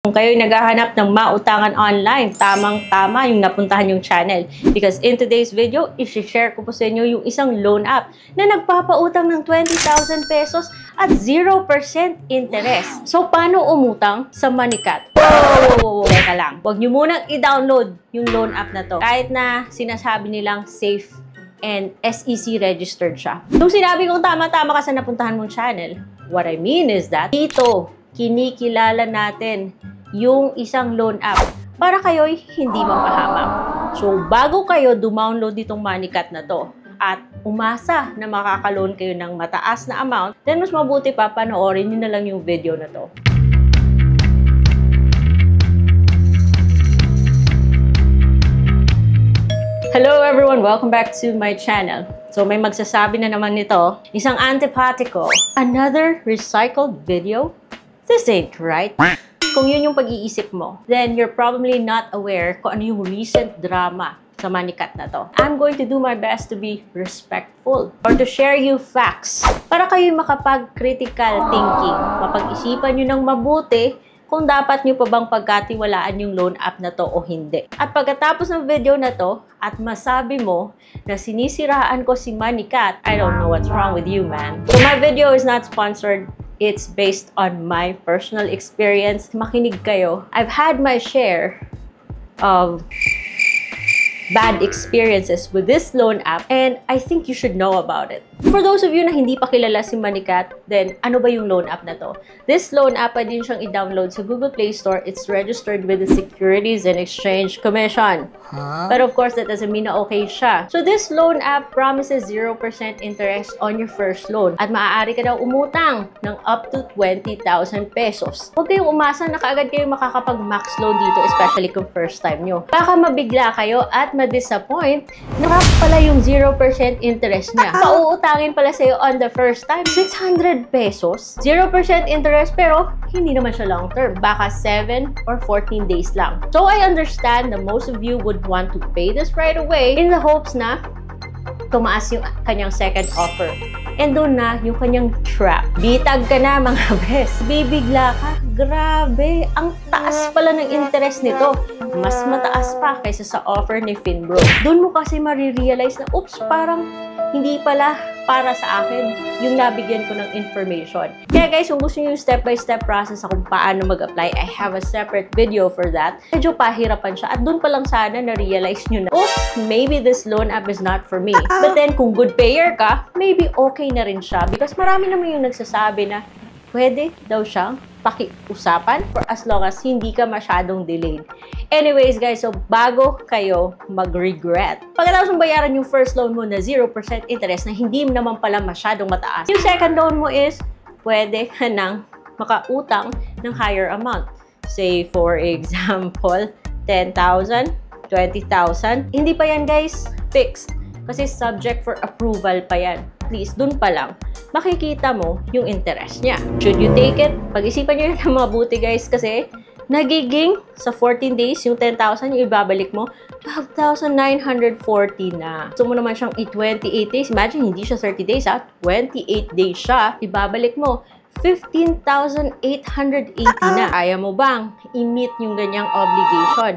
Kung kayo'y naghahanap ng mautangan online, tamang-tama yung napuntahan yung channel. Because in today's video, i-share ko po sa inyo yung isang loan app na nagpapautang ng 20,000 pesos at 0% interest. So, paano umutang sa Moneycat? Whoa! Teka lang. Huwag nyo munang i-download yung loan app na to. Kahit na sinasabi nilang safe and SEC registered siya. Nung sinabi kong tama-tama ka sa napuntahan mong channel, what I mean is that dito, kinikilala natin yung isang loan app para kayo'y hindi mapahamak. So, bago kayo download itong Moneycat na to at umasa na makaka-loan kayo ng mataas na amount, then mas mabuti pa panoorin nyo na lang yung video na to. Hello everyone! Welcome back to my channel. So, may magsasabi na naman nito, isang antipatiko, another recycled video? This ain't right. Kung yun yung pag-iisip mo, then you're probably not aware kung ano yung recent drama sa Moneycat na to. I'm going to do my best to be respectful or to share you facts para kayo makapag-critical thinking. Mapag-isipan nyo ng mabuti kung dapat nyo pa bang pagkatiwalaan yung loan app na to o hindi. At pagkatapos ng video na to, at masabi mo na sinisiraan ko si Moneycat, I don't know what's wrong with you, man. So my video is not sponsored. It's based on my personal experience. Makinig kayo. I've had my share of bad experiences with this loan app and I think you should know about it. For those of you na hindi pa kilala si Moneycat, then ano ba yung loan app na to? This loan app ay din siyang i-download sa Google Play Store. It's registered with the Securities and Exchange Commission. But of course, that doesn't mean na okay siya. So this loan app promises 0% interest on your first loan at maaari ka daw umutang ng up to 20,000 pesos. Huwag kayong umasa na kaagad kayo makakapag-max loan dito, especially kung first time nyo. Baka mabigla kayo at ma-disappoint na pala yung 0% interest niya. Pauutangin pala sa'yo on the first time, 600 pesos. 0% interest pero hindi naman siya long term. Baka 7 or 14 days lang. So I understand that most of you would want to pay this right away in the hopes na tumaas yung kanyang second offer. And doon na yung kanyang trap. Bitag ka na mga bes. Bibigla ka. Grabe. Ang taas pala ng interest nito. Mas mataas pa kaysa sa offer ni Finbro. Doon mo kasi marirealize na, oops, parang hindi pala para sa akin yung nabigyan ko ng information. Kaya guys, kung gusto nyo yung step-by-step process sa kung paano mag-apply, I have a separate video for that. Medyo pahirapan siya. At doon pa lang sana na-realize nyo na, oops, maybe this loan app is not for me. But then, kung good payer ka, maybe okay na rin siya. Because marami naman yung nagsasabi na pwede daw siyang pakiusapan for as long as hindi ka masyadong delayed. Anyways guys, so bago kayo mag-regret, pagkatapos mong bayaran yung first loan mo na 0% interest na hindi naman pala masyadong mataas, yung second loan mo is pwede ka nang makautang ng higher amount. Say for example, 10,000, 20,000. Hindi pa yan guys fixed kasi subject for approval pa yan. At least dun pa lang makikita mo yung interest niya. Should you take it? Pag-isipan nyo na mabuti guys kasi nagiging sa 14 days yung 10,000 yung ibabalik mo 12,940 na. Gusto mo naman siyang 28 days. Imagine hindi siya 30 days ha. 28 days siya. Ibabalik mo 15,880 na. Kaya mo bang i-meet yung ganyang obligation?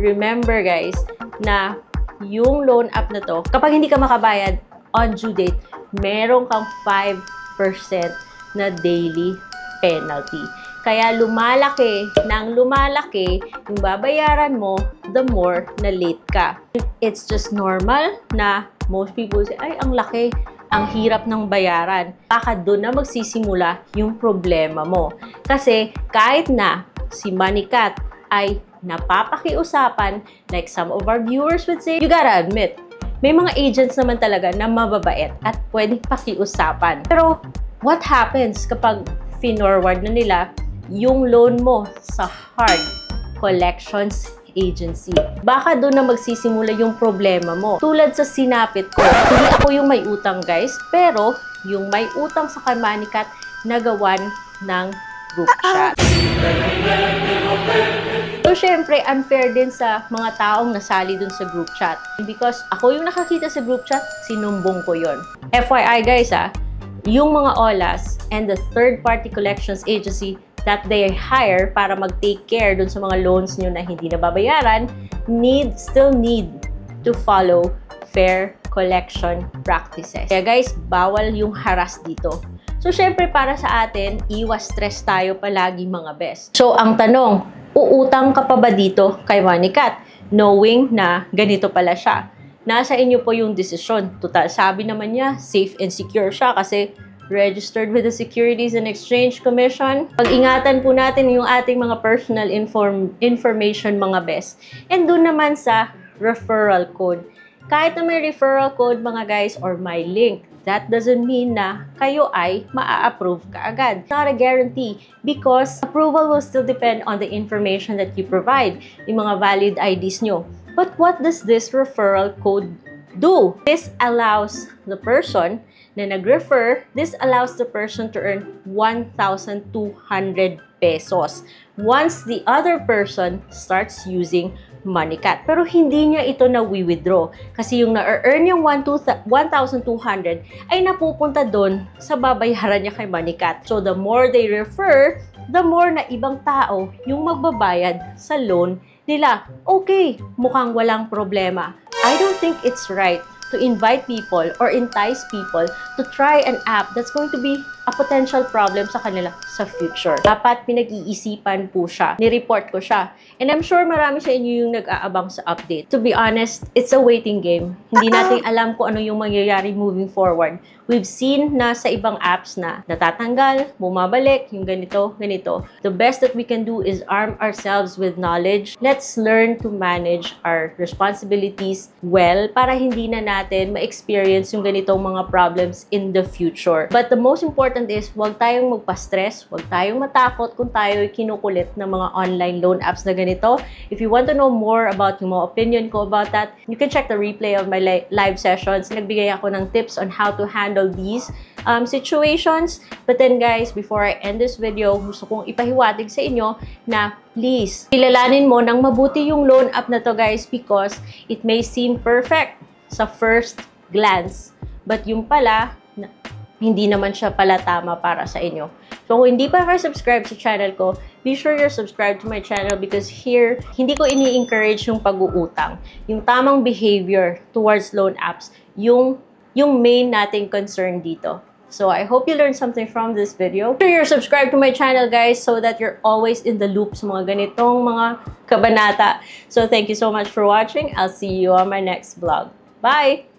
Remember guys na yung loan app na to, kapag hindi ka makabayad on due date, meron kang 5% na daily penalty. Kaya lumalaki yung babayaran mo the more na late ka. It's just normal na most people say, ay, ang laki, ang hirap ng bayaran. Baka doon na magsisimula yung problema mo. Kasi kahit na si Moneycat ay napapakiusapan, like some of our viewers would say, you gotta admit, may mga agents naman talaga na mababait at pwedeng pakiusapan. Pero, what happens kapag finorward na nila yung loan mo sa hard collections agency? Baka doon na magsisimula yung problema mo. Tulad sa sinapit ko, hindi ako yung may utang guys, pero yung may utang sa Moneycat nagawan ng group chat. So, syempre, unfair din sa mga taong nasali dun sa group chat. Because ako yung nakakita sa group chat, sinumbong ko yon. FYI guys yung mga OLAs and the third-party collections agency that they hire para mag-take care dun sa mga loans nyo na hindi nababayaran still need to follow fair collection practices. Kaya guys, bawal yung harass dito. So, syempre para sa atin, iwas stress tayo palagi mga best. So, ang tanong, uutang ka pa ba dito kay Moneycat? Knowing na ganito pala siya. Nasa inyo po yung desisyon. Total, sabi naman niya, safe and secure siya kasi registered with the Securities and Exchange Commission. Pag-ingatan po natin yung ating mga personal information mga best. And doon naman sa referral code. Kahit na may referral code mga guys or may link, that doesn't mean na kayo ay maa-approve kaagad. It's not a guarantee because approval will still depend on the information that you provide, yung mga valid IDs nyo. But what does this referral code do? This allows the person na nag-refer, this allows the person to earn 1,200 pesos once the other person starts using Moneycat. Pero hindi niya ito na-withdraw kasi yung na-earn yung 1,200 ay napupunta doon sa babayaran niya kay Moneycat. So the more they refer, the more na ibang tao yung magbabayad sa loan nila. Okay, mukhang walang problema. I don't think it's right to invite people or entice people to try an app that's going to be a potential problem sa kanila sa future. Dapat pinag-iisipan po siya. Ni-report ko siya. And I'm sure marami sa inyo yung nag-aabang sa update. To be honest, it's a waiting game. Hindi natin alam kung ano yung mangyayari moving forward. We've seen na sa ibang apps na natatanggal, bumabalik, yung ganito, ganito. The best that we can do is arm ourselves with knowledge. Let's learn to manage our responsibilities well para hindi na natin ma-experience yung ganitong mga problems in the future. But the most important is, huwag tayong magpa-stress, huwag tayong matakot kung tayo kinukulit ng mga online loan apps na ganito. If you want to know more about yung mga opinion ko about that, you can check the replay of my live sessions. Nagbigay ako ng tips on how to handle these situations. But then guys, before I end this video, gusto kong ipahiwatig sa inyo na please, kilalanin mo ng mabuti yung loan app na to guys because it may seem perfect sa first glance. But yung pala, hindi naman siya pala tama para sa inyo. So kung hindi pa kayo subscribe sa channel ko, be sure you're subscribed to my channel because here, hindi ko ini-encourage yung pag-uutang. Yung tamang behavior towards loan apps, yung main nating concern dito. So I hope you learned something from this video. Make sure you're subscribed to my channel guys so that you're always in the loop sa mga ganitong mga kabanata. So thank you so much for watching. I'll see you on my next vlog. Bye!